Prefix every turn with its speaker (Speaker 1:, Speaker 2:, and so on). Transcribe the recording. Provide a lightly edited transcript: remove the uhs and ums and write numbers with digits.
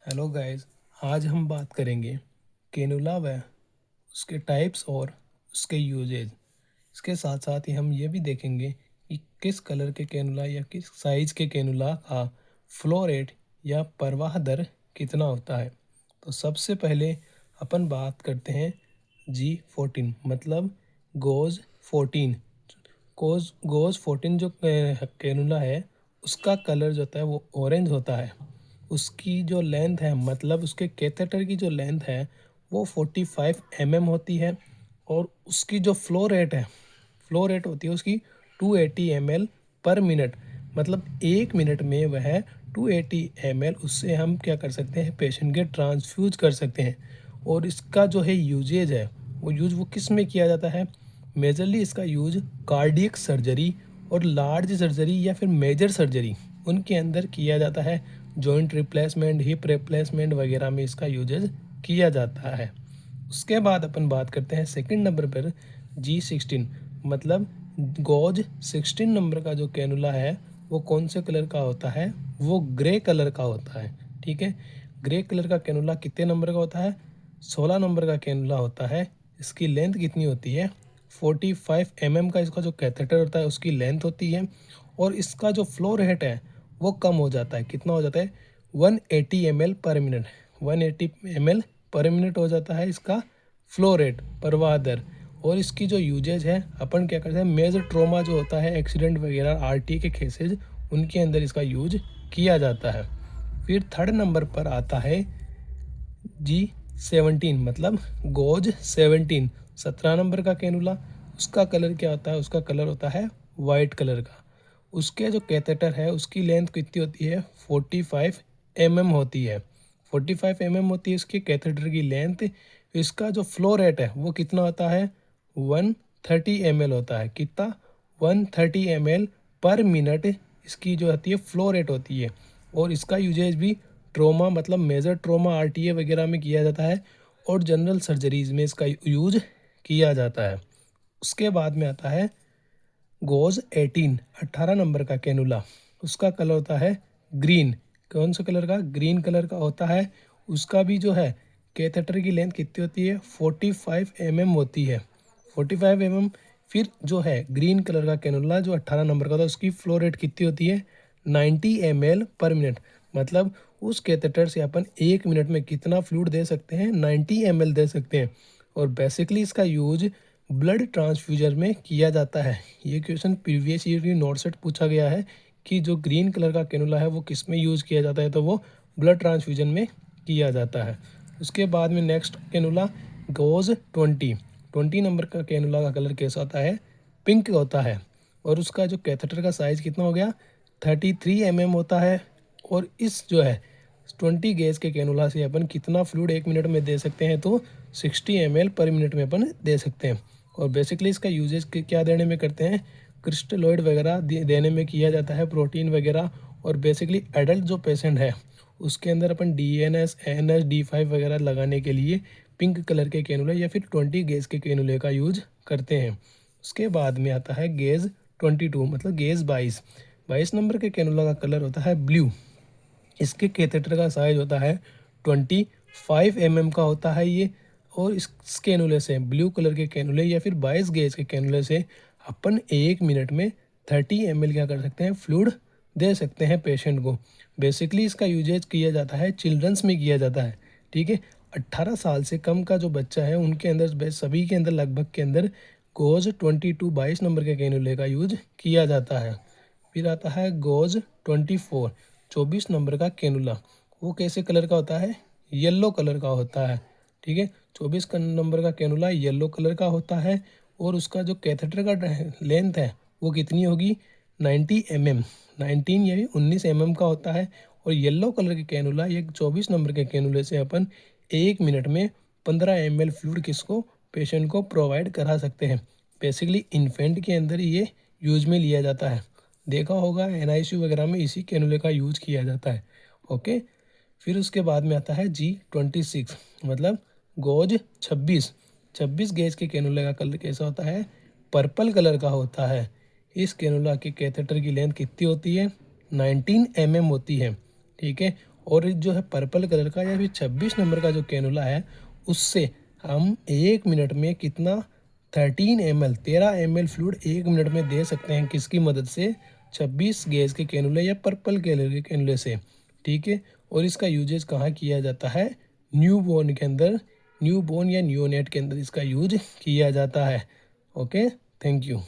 Speaker 1: Hello guys. आज हम बात करेंगे कैनुला व उसके टाइप्स और उसके यूजेज। इसके साथ साथ ही हम ये भी देखेंगे कि किस कलर के कैनुला या किस साइज के कैनुला का फ्लो रेट या प्रवाह दर कितना होता है। तो सबसे पहले अपन बात करते हैं G14 मतलब गोज 14। गोज 14 जो कैनुला है उसका कलर जो होता है वो ऑरेंज होता है। उसकी जो लेंथ है मतलब उसके कैथेटर की जो लेंथ है वो 45 होती है। और उसकी जो फ्लो रेट होती है उसकी 280 पर मिनट। मतलब एक मिनट में वह 280 उससे हम क्या कर सकते हैं, पेशेंट के ट्रांसफ्यूज कर सकते हैं। और इसका जो है यूजेज है वो किस में किया जाता है। मेजरली इसका यूज कार्डियक सर्जरी और लार्ज सर्जरी या फिर मेजर सर्जरी उनके अंदर किया जाता है। जॉइंट रिप्लेसमेंट, हिप रिप्लेसमेंट वगैरह में इसका यूजेज किया जाता है। उसके बाद अपन बात करते हैं सेकंड नंबर पर G16 मतलब गॉज 16 नंबर का जो कैनुला है वो कौन से कलर का होता है, वो ग्रे कलर का होता है। ठीक है, ग्रे कलर का कैनुला कितने नंबर का होता है, 16 नंबर का कैनुला होता है। इसकी लेंथ कितनी होती है, 45 का इसका जो कैथेटर होता है उसकी लेंथ होती है। और इसका जो फ्लो रेट है वो कम हो जाता है, कितना हो जाता है, 180 पर मिनट। 180 पर मिनट हो जाता है इसका फ्लो रेट, प्रवाह दर। और इसकी जो यूजेज है अपन क्या करते हैं, मेजर ट्रोमा जो होता है, एक्सीडेंट वगैरह आरटी के केसेज, उनके अंदर इसका यूज किया जाता है। फिर थर्ड नंबर पर आता है G17 मतलब गोज 17, 17 नंबर का कैनुला। उसका कलर क्या होता है, उसका कलर होता है वाइट कलर का। उसके जो कैथेटर है उसकी लेंथ कितनी होती है, 45 होती है। 45 होती है इसके कैथेटर की लेंथ। इसका जो फ्लो रेट है वो कितना होता है, 130 होता है। कितना, 130 पर मिनट इसकी जो होती है फ्लो रेट होती है। और इसका यूजेज भी ट्रोमा मतलब मेजर ट्रोमा आरटीए वगैरह में किया जाता है और जनरल सर्जरीज में इसका यूज किया जाता है। उसके बाद में आता है गोज 18, 18 नंबर का कैनुला। उसका कलर होता है ग्रीन। कौन सा कलर का, ग्रीन कलर का होता है। उसका भी जो है कैथेटर की लेंथ कितनी होती है, 45 होती है। 45 फिर जो है ग्रीन कलर का कैनुला जो 18 नंबर का था उसकी फ्लो रेट कितनी होती है, 90 पर मिनट। मतलब उस कैथेटर से अपन एक मिनट में कितना फ्लूइड दे सकते हैं, 90 दे सकते हैं। और बेसिकली इसका यूज ब्लड ट्रांसफ्यूजन में किया जाता है। ये क्वेश्चन प्रीवियस ईयर की नोट सेट पूछा गया है कि जो ग्रीन कलर का कैनुला है वो किस में यूज़ किया जाता है, तो वो ब्लड ट्रांसफ्यूजन में किया जाता है। उसके बाद में नेक्स्ट कैनुला गोज 20, 20 नंबर का कैनुला का कलर कैसा होता है, पिंक होता है। और उसका जो कैथेटर का साइज़ कितना हो गया, 33 होता है। और इस जो है 20 गेज के कैनुला से अपन कितना फ्लूइड एक मिनट में दे सकते हैं, तो 60 पर मिनट में अपन दे सकते हैं। और बेसिकली इसका यूजेज क्या देने में करते हैं, क्रिस्टलोइड वगैरह देने में किया जाता है, प्रोटीन वगैरह। और बेसिकली एडल्ट जो पेशेंट है उसके अंदर अपन DNS ANS D5 वगैरह लगाने के लिए पिंक कलर के कैनुले या फिर 20 गेज के कैनुले का यूज करते हैं। उसके बाद में आता है गेज 22 मतलब गेज 22, 22 नंबर के कैनुला का कलर होता है ब्लू। इसके कैथेटर का साइज होता है 25 का होता है ये। और इस कैनुले से, ब्लू कलर के कैनुले या फिर 22 गेज के कैनुले से अपन एक मिनट में 30 क्या कर सकते हैं, फ्लूइड दे सकते हैं पेशेंट को। बेसिकली इसका यूजेज किया जाता है चिल्ड्रंस में किया जाता है। ठीक है, 18 साल से कम का जो बच्चा है उनके अंदर, सभी के अंदर लगभग के अंदर गोज 22 22 नंबर के कैनुले का यूज किया जाता है। फिर आता है गोज 24, 24 नंबर का कैनुला। वो कैसे कलर का होता है, येलो कलर का होता है। ठीक है, 24 नंबर का कैनुला येलो कलर का होता है। और उसका जो कैथेटर का लेंथ है वो कितनी होगी, 90 19 या 19 का होता है। और येलो कलर के कैनुला ये 24 नंबर के कैनुले से अपन एक मिनट में 15 फ्लूइड किसको, पेशेंट को प्रोवाइड करा सकते हैं। बेसिकली इन्फेंट के अंदर ये यूज में लिया जाता है। देखा होगा NICU वगैरह में इसी कैनुले का यूज किया जाता है। ओके, फिर उसके बाद में आता है G26 मतलब गोज 26, 26 गेज के कैनुले का कलर कैसा होता है, पर्पल कलर का होता है। इस कैनुला के कैथेटर की लेंथ कितनी होती है, 19 होती है। ठीक है, और जो है पर्पल कलर का या फिर 26 नंबर का जो कैनुला है उससे हम 1 मिनट में कितना 13 ml फ्लूइड 1 मिनट में दे सकते हैं। किसकी मदद से? 26 गेज के कैनुले या पर्पल कलर के कैनुले से। ठीक है, और इसका यूजेज कहाँ किया जाता है? न्यूबॉर्न के अंदर, न्यूबॉर्न या न्यूनेट के अंदर इसका यूज किया जाता है। Okay, thank you.